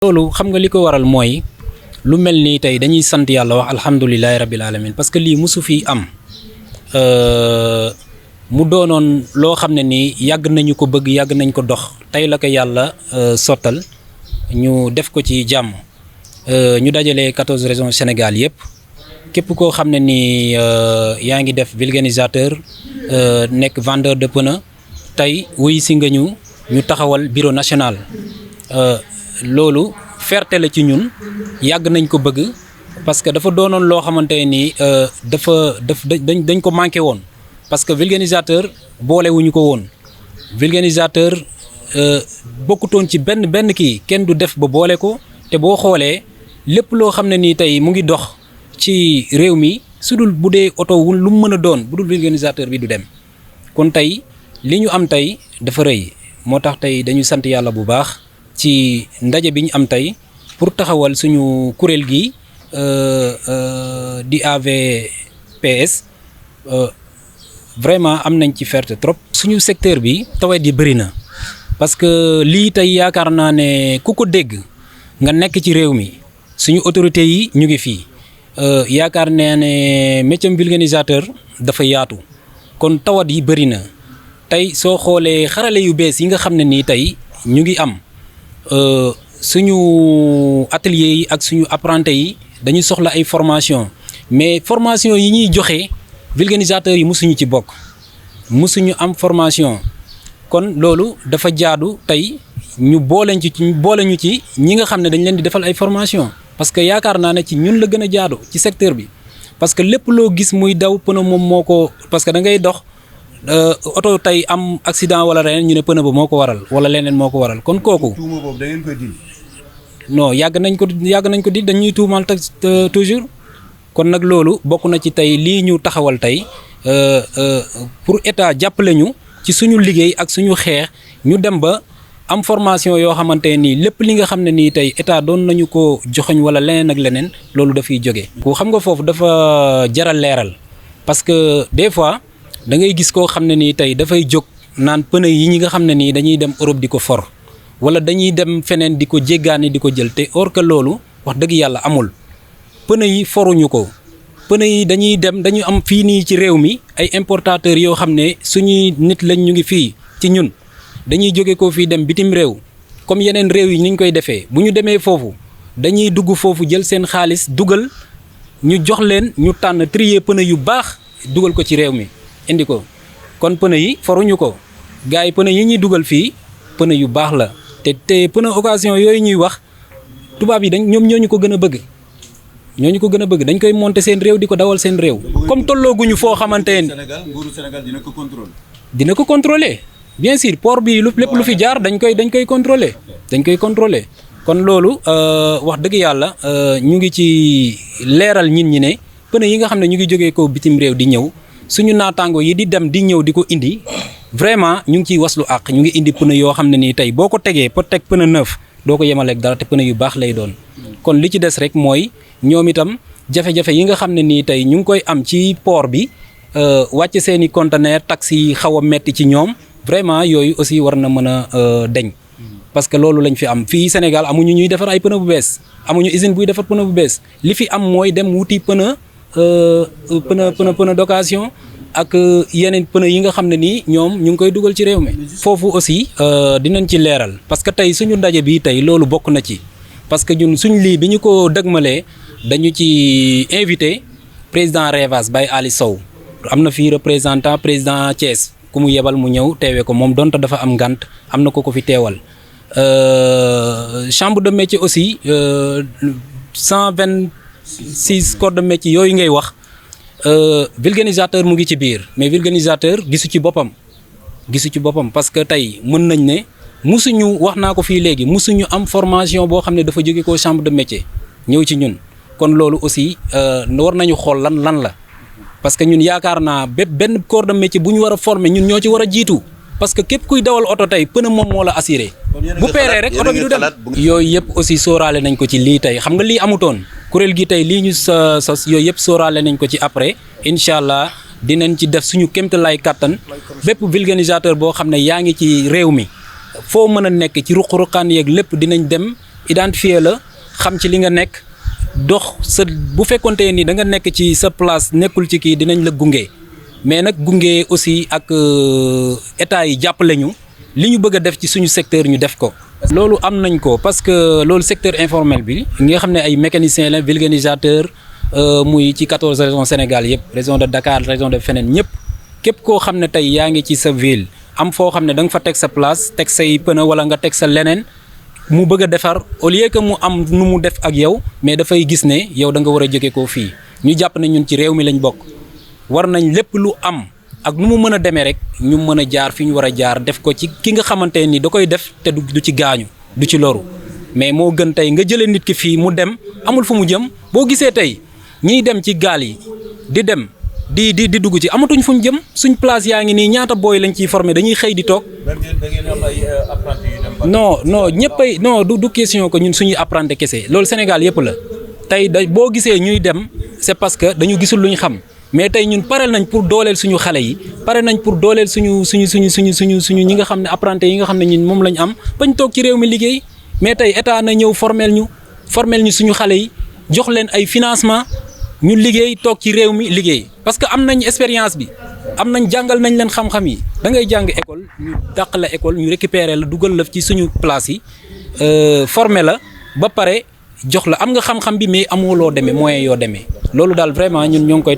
loolu xam nga li ko waral mooy lu mel nii tey dañuy sant yàlla wax alhamdulilahi rabbil alamin parce que lii mosu fi am mu doonoon loo xam ne nii yàgg nañu ko bëgg yàgg nañ ko dox tey la ko yàlla sottal ñu def ko ci jàmm ñu dajale 14 régions Sénégal yëpp képp koo xam ne nii yaa ngi def vulcanisateur nekk vendeur de pneus tey wuy si nga ñu taxawal bureau national loolu fierté la ci ñun yàgg nañ ko bëgg parce que dafa doonoon loo xamante ni dañ ko manqué woon parce que vulcanisateur boolewuñu ko woon vulcanisateur bokkutoon ci benn kii kenn du def ba boole ko te boo xoolee lépp loo xam ne nii tey mu ngi dox ci réew mi su dul bu dee oto wu lu mu mën a doon bu dul vulcanisateur bi du dem kon tey li ñu am tey dafa rëy moo tax tey dañu sant yàlla bu baax ci ndaje bi ñu am tey pour taxawal suñu kuréel gi di AVPS vraiment am nañ ci fierté trop. suñu secteur bi tawet yi bëri na parce que lii tey yaakaar naa ne ku ko dégg nga nekk ci réew mi suñu autorités yi ñu ngi fii yaakaar naa ne métier vulcanisateur dafa yaatu kon tawat yi bëri na tey soo xoolee xarale yu bees yi nga xam ne nii tey ñu ngi am. suñu atelier yi ak suñu apprenti yi dañuy soxla ay formation mais formation yi ñuy joxe vulcanisateurs yi musuñu ci bokk musuñu am formation kon loolu dafa jaadu tey ñu boole ñu ci ñi nga xam ne dañ leen di defal ay formation parce que yaakaar naa ne ci ñun la gën a jaadu ci secteur bi parce que lépp loo gis muy daw pneu moom moo ko parce que da ngay dox oto tey am accident wala leneen ñu ne pneu ba moo ko waral wala leneen moo ko waral kon kooku. tuuma boobu da ngeen koy di. non yàgg nañ ko di dañuy tuumal toujours kon nag loolu bokk na ci tey lii ñu taxawal tey pour état jàppale ñu ci suñu liggéey ak suñu xeex ñu dem ba am formation yoo xamante nii lépp li nga xam ne nii tey état doon nañu ko joxoñ wala leneen ak leneen loolu dafay jóge. ku xam nga foofu dafa jaral leeral parce que des fois. da ngay gis koo xam ne nii tey dafay jóg naan pneu yi ñi nga xam ne nii dañuy dem Europe di ko for wala dañuy dem feneen di ko jéggaani di ko jël te or que loolu wax dëgg yàlla amul pneu yi foruñu ko pneu yi dañu am fii nii ci réew mi ay importateurs yoo xam ne suñuy nit lañ ñu ngi fii ci ñun dañuy jóge ko fii dem bitim réew comme yeneen réew yi ni ñu koy defee bu ñu demee foofu dañuy dugg foofu jël seen xaalis dugal ñu jox leen ñu tànn trier pneu yu baax dugal ko ci réew mi. indi ko kon pneu yi foruñu ko gars yi pneu yi ñuy dugal fii pneu yu baax la te pneu occasion yooyu ñuy wax tubaab yi ñoom ñoo ñu ko gën a bëgg dañ koy monter seen réew di ko dawal seen réew. comme tollooguñu foo xamante ne. nguuru Sénégal dina ko contrôler. dina ko contrôler bien sûr port bi lépp lu fi jaar dañ koy contrôler kon loolu wax dëgg yàlla ñu ngi ci leeral nit ñi ne pneu yi nga xam ne ñu ngi jógee ko bitim réew di ñëw. suñu naataango yi di dem di ñëw di ko indi vraiment ñu ngi ciy waslu àq ñu ngi indi pneu yoo xam ne nii tey boo ko tegee pour teg pneu neuf doo ko yemaleeg dara te pneu yu baax lay doon kon li ci des rek mooy ñoom itam jafe-jafe yi nga xam ne nii tey ñu ngi koy am ci port bi wàcc seen i conteneur taxi yi xaw a metti ci ñoom vraiment yooyu aussi war na mën a deñ parce que loolu lañ fi am fii Sénégal amuñu ñuy defar ay pneu bu bees amuñu usine buy defar pneu bu bees li fi am mooy dem wuti pneu d'occasion ak yeneen pneu yi nga xam ne nii ñoom ñu ngi koy dugal ci réew mi. foofu aussi dinañ ci leeral parce que tey suñu ndaje bi tey loolu bokk na ci parce que ñun suñ lii bi ñu ko dëgmalee dañu ci invité président Revas Baye Ali Sow am na fii représentant président Thiès ku mu yebal mu ñëw teewee ko moom donte dafa am ngant am na ko fi teewal chambre de métier aussi 126 corps de métier yooyu ngay wax vulcanisateur mu ngi ci biir mais vulcanisateur gisu ci boppam parce que tey mën nañ ne musuñu wax naa ko fii léegi musuñu am formation boo xam ne dafa jóge ko chambre de métier ñëw ci ñun kon loolu aussi war nañu xool lan la parce que ñun yaakaar naa benn corps de métier bu ñu war a former ñun ñoo ci war a jiitu parce que képp kuy dawal oto tey pneu moom moo la assuré bu peeree rek oto bi du dem yooyu yëpp aussi sóoraale nañ ko ci lii tey xam nga lii amutoon kuréel gi tey lii ñu sos yooyu yëpp sóoraale nañ ko ci après incha allah dinañ ci def suñu kéemtalaay kattan bépp vulcanisateur boo xam ne yaa ngi ci réew mi foo mën a nekk ci ruq-ruqaan yeeg lépp dinañ dem identifier la xam ci li nga nekk dox sa bu fekkonte ni da nga nekk ci sa place nekkul ci kii dinañ la gunge mais nag gunge aussi ak état yi jàppale ñu li ñu bëgg a def ci suñu secteur ñu def ko. loolu am nañ ko parce que loolu secteur informel bi nga xam ne ay mécaniciens la vulgarisateur muy ci 14 régions Sénégal yëpp région de Dakar région de feneen ñëpp képp koo xam ne tey yaa ngi ci sa ville am foo xam ne da nga fa teg sa place teg say pneu wala nga teg sa leneen mu bëgg a defar au lieu que mu am nu mu def ak yow mais dafay gis ne yow da nga war a jóge koo fii ñu jàpp ne ñun ci réew mi lañ bokk war nañ lépp lu am ak nu mu mën a demee rek ñu mën a jaar fi ñu war a jaar def ko ci ki nga xamante ni da koy def te du ci gaañu du ci loru mais moo gën tey nga jëlee nit ki fii mu dem amul fu mu jëm boo gisee tey ñiy dem ci gaal yi di dem di dugg ci amatuñ fu ñu jëm suñ place yaa ngi nii ñaata booy lañ ciy formé dañuy xëy di toog. non ñëppay non du question que ñun suñuy apprenti kese loolu Sénégal yëpp la tey boo gisee ñuy dem c'est parce que dañu gisul luñ xam. mais tey ñun pare nañ pour dooleel suñu xale yi pare nañ pour dooleel suñu ñi nga xam ne apprenti yi nga xam ne ñun moom lañ am bañ toog ci réew mi liggéey mais tey état na ñëw formel ñu suñu xale yi jox leen ay financement ñu liggéey toog ci réew mi liggéey parce que am nañ expérience bi am nañ jàngal nañ leen xam-xam yi da ngay jàng école ñu dàq la école ñu récupérer la dugal la ci suñu place yi former la ba pare jox la am nga xam-xam bi mais amoo loo demee moyen yoo demee loolu daal vraiment ñun ñoo ngi koy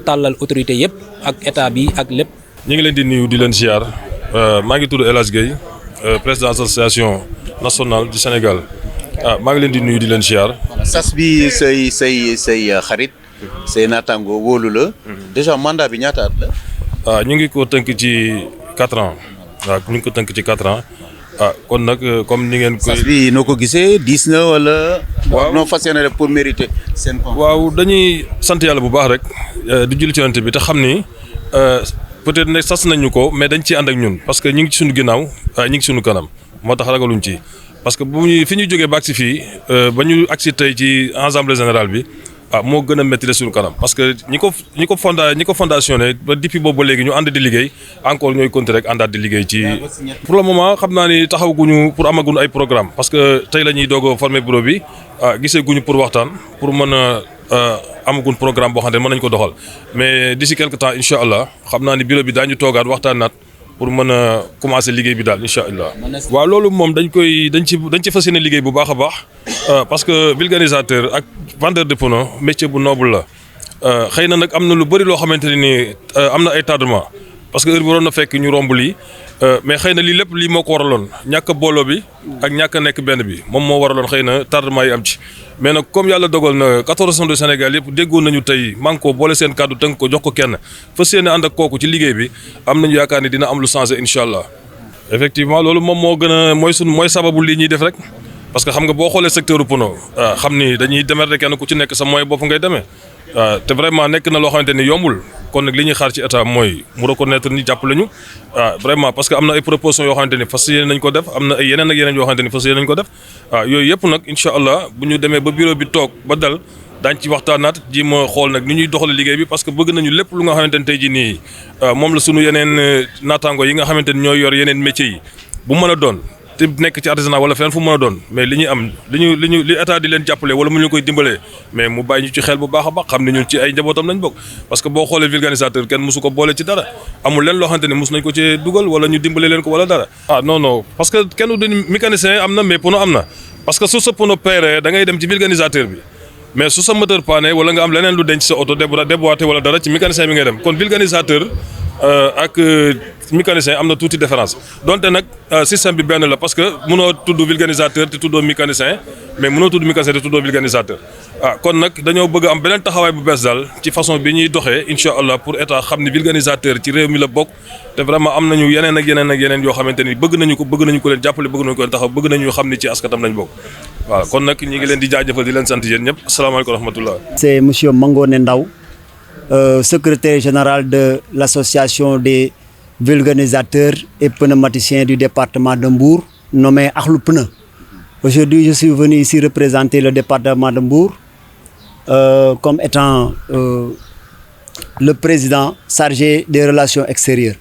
tàllal autorité yëpp ak état bi ak lépp. ñu ngi leen di nuyu di leen ziar maa ngi tudd El Hadj Gueye président association nationale du Sénégal maa ngi leen di nuyu di leen ziar. sas bi say xarit say naataango wóolu la. déjà mandat bi ñaata at la. ñu ngi ko tënk ci 4 ans waaw ñu ngi ko tënk ci 4 ans. kon nag comme ni ngeen koy. sas bi noo ko gisee diis na wala. waaw noo fas yéene pour mériter seen. waaw dañuy sant yàlla bu baax rek di julli ci yonent bi te xam ni peut-être ne sas nañu ko mais dañ ciy ànd ak ñun parce que ñu ngi ci suñu ginnaaw ñu ngi ci suñu kanam moo tax ragaluñ ci parce que fi ñu jógee ba agsi fii ba ñu agsi tey ci assemblée générale bi moo gën a métti suñu kanam parce que ñi ko fondationné ba depuis boobu ba léegi ñu ànd di liggéey encore ñooy continuer rek àndaat di liggéey ci. pour le moment xam naa ni taxawaguñu pour amaguñu ay programme parce que tey la ñuy doog a former bureau bi gisee guñu pour waxtaan pour mën a amaguñ programme boo xam ne mën nañu ko doxal mais d'ici quelque temps incha allah xam naa ni bureau bi daañu toogaat waxtaan naat pour mën a commencer liggéey bi daal incha allah. waaw loolu moom dañ ci fas yéene liggéey bu baax a baax parce que vulgarisateur ak vendeur de pneus métier bu noble la xëy na nag am na lu bëri loo xamante ne ni am na ay tardement parce que heure bi waroon na fekk ñu romb lii mais xëy na lii lépp lii moo ko waraloon ñàkk booloo bi ak ñàkk a nekk benn bi moom moo waraloon xëy na tardement yi am ci mais nag comme yàlla dogal na 14 régions du Sénégal yëpp déggoon nañu tey man ko boole seen kàddu tënk ko jox ko kenn fas yéene ànd ak kooku ci liggéey bi am nañu yaakaar ni dina am lu changé incha allah effectivement loolu moom moo gën a mooy sababu lii ñuy def rek parce que xam nga boo xoolee secteur pneu xam ni dañuy démerder kenn ku ci nekk sa moyen bopp ngay demee te vraiment nekk na loo xamante ni yombul kon nag li ñuy xaar ci état mooy mu reconnaître ni jàppale ñu vraiment parce que am na ay propositions yoo xamante ni fas yéene nañ ko def am na ay yeneen ak yeneen yoo xamante ni fas yéene nañ ko def yooyu yëpp nag incha allah bu ñu demee ba bureau bi toog ba dal daañ ci waxtaanaat ji ma xool nag ni ñuy doxale liggéey bi parce que bëgg nañu lépp lu nga xamante ni tey jii nii moom la sunu yeneen naataango yi nga xamante ni ñooy yor yeneen métiers yi bu mën a doon te nekk ci artisanat wala feneen fu mën a doon mais li ñuy am li état di leen jàppale wala mu ñu koy dimbalee mais mu bàyyi ñu ci xel bu baax a baax xam ne ñun ci ay njabootam lañ bokk parce que boo xoolee vulgarisateur kenn mosu ko boole ci dara amul leen loo xamante ni mos nañ ko ci dugal wala ñu dimbale leen ko wala dara non parce que kenn du mécanicien am na mais pneu am na parce que su sa pneu peeree da ngay dem ci vulgarisateur bi mais su sa moteur pané wala nga am leneen lu denc sa oto déboîté wala dara ci mécanicien bi ngay dem kon vulgarisateur ak mécanicien am na tuuti différence donte nag système bi benn la parce que mënoo tudd vulgarisateur te tuddoo mécanicien mais mënoo tudd mécanicien te tuddoo vulgarisateur kon nag dañoo bëgg am beneen taxawaay bu bees daal ci façon bi ñuy doxee incha allah pour état xam ni vulgarisateur ci réew mi la bokk te vraiment am nañu yeneen ak yeneen yoo xamante ni bëgg nañu ko leen jàppale bëgg nañu ko leen taxaw bëgg nañu xam ni ci askatam lañ bokk waaw kon nag ñi ngi leen di jaajëfal di leen sant yéen ñëpp asalaamaaleykum wa rahmatullah. C'est monsieur Mangone Ndaw, secrétaire général de l'association des vulgarisateurs et pneumaticiens du département de Mbour, nommé Ahlou Pneu. Aujourd'hui, je suis venu ici représenter le département de Mbour comme étant le président chargé des relations extérieures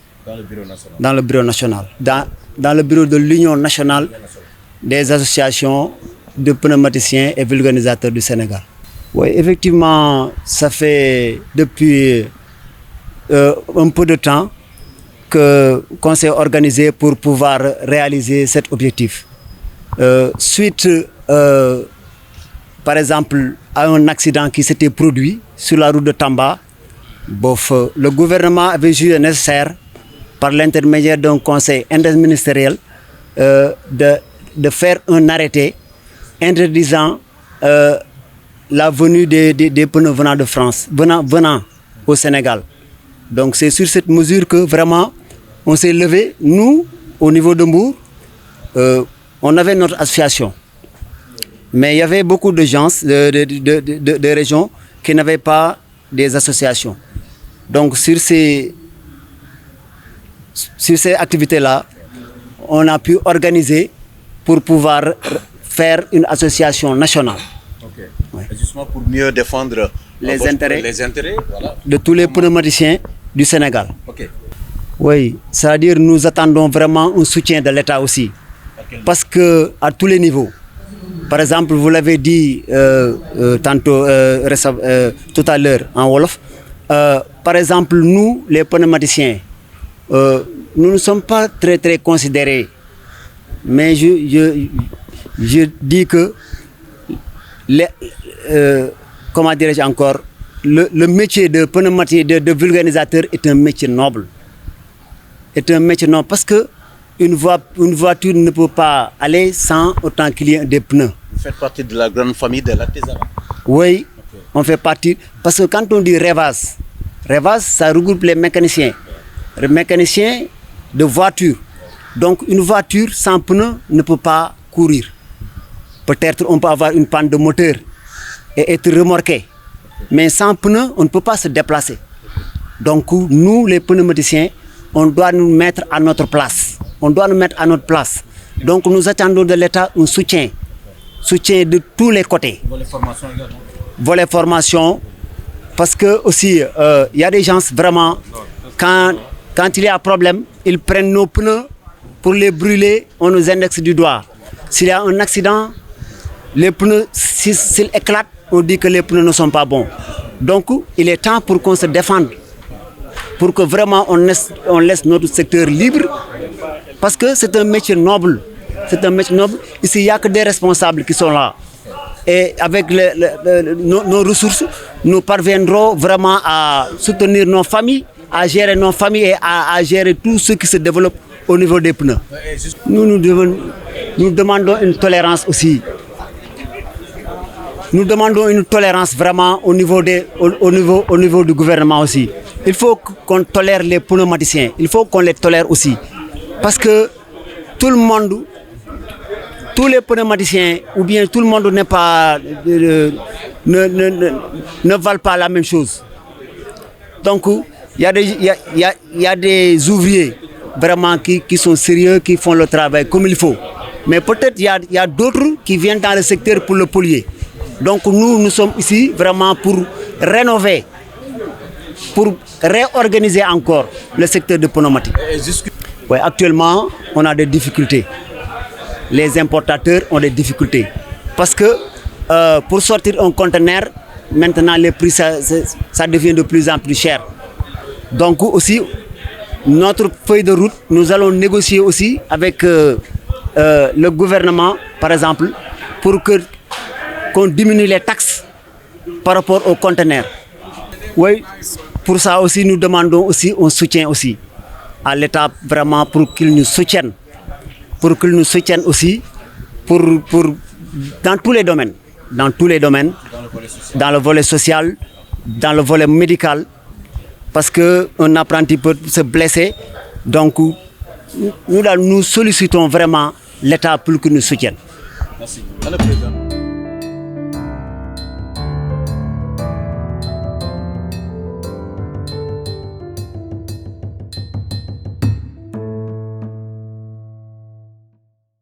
dans le bureau national, dans le bureau de l'Union nationale des associations de pneumaticiens et vulcanisateurs du Sénégal. Oui, effectivement, ça fait depuis un peu de temps qu'on s'est organisé pour pouvoir réaliser cet objectif. Suite, par exemple, à un accident qui s'était produit sur la route de Tamba, le gouvernement avait jugé nécessaire, par l'intermédiaire d'un conseil interministériel, de faire un arrêté interdisant la venue des pneus venant de France, venant au Sénégal. Donc c'est sur cette mesure que vraiment on s'est levé. Nous, au niveau de Mbour, on avait notre association. Mais il y avait beaucoup de gens, de régions qui n'avaient pas des associations. Donc sur ces activités-là, on a pu organiser pour pouvoir faire une association nationale. Okay. Ouais. Justement pour mieux défendre les intérêts voilà, de tous les pneumaticiens du Sénégal. Okay. Oui, c'est-à-dire nous attendons vraiment un soutien de l'État aussi. Okay. Parce que à tous les niveaux, par exemple, vous l'avez dit tantôt, tout à l'heure en Wolof, par exemple, nous, les pneumaticiens, nous ne sommes pas très considérés. Mais je dis que, comment dirais-je encore, le métier de pneumaticien, de vulcanisateur est un métier noble. Est un métier noble parce que une voiture ne peut pas aller sans autant qu'il y ait des pneus. Vous faites partie de la grande famille de l'artisanat. Oui, okay. On fait partie. Parce que quand on dit Revas, ça regroupe les mécaniciens. Les mécaniciens de voitures. Donc une voiture sans pneus ne peut pas courir. Peut-être on peut avoir une panne de moteur et être remorqué. Mais sans pneus, on ne peut pas se déplacer. Donc nous, les pneumaticiens, on doit nous mettre à notre place. On doit nous mettre à notre place. Donc nous attendons de l'État un soutien. Soutien de tous les côtés. Volet formation également. Volet formation. Parce que aussi, y a des gens vraiment, quand il y a un problème, ils prennent nos pneus pour les brûler, on nous indexe du doigt. S'il y a un accident, les pneus, s'ils éclatent, on dit que les pneus ne sont pas bons. Donc il est temps pour qu'on se défende. Pour que vraiment on laisse notre secteur libre. Parce que c'est un métier noble. C'est un métier noble. Ici, il n'y a que des responsables qui sont là. Et avec nos ressources, nous parviendrons vraiment à soutenir nos familles, à gérer nos familles et à gérer tout ce qui se développe au niveau des pneus. Nous demandons une tolérance aussi. Nous demandons une tolérance vraiment au niveau du gouvernement aussi. Il faut qu'on tolère les pneumaticiens. Il faut qu'on les tolère aussi. Parce que tout le monde, tous les pneumaticiens, ou bien tout le monde n'est pas, ne valent pas la même chose. Donc, il y a des ouvriers vraiment qui sont sérieux, qui font le travail comme il faut. Mais peut-être il y a d'autres qui viennent dans le secteur pour le polluer. Donc nous sommes ici vraiment pour rénover, pour réorganiser encore le secteur de pneumatique. Ouais, actuellement, on a des difficultés. Les importateurs ont des difficultés. Parce que pour sortir un conteneur, maintenant les prix, ça devient de plus en plus cher. Donc aussi, notre feuille de route, nous allons négocier aussi avec le gouvernement, par exemple, pour qu'on diminue les taxes par rapport aux conteneurs. Oui, pour ça aussi, nous demandons aussi un soutien aussi à l'État vraiment pour qu'il nous soutienne. Pour qu'il nous soutienne aussi dans tous les domaines. Dans tous les domaines. Dans le volet social, dans le volet médical. Parce qu'un apprenti peut se blesser. Donc, nous sollicitons vraiment l'État pour qu'il nous soutienne. Merci.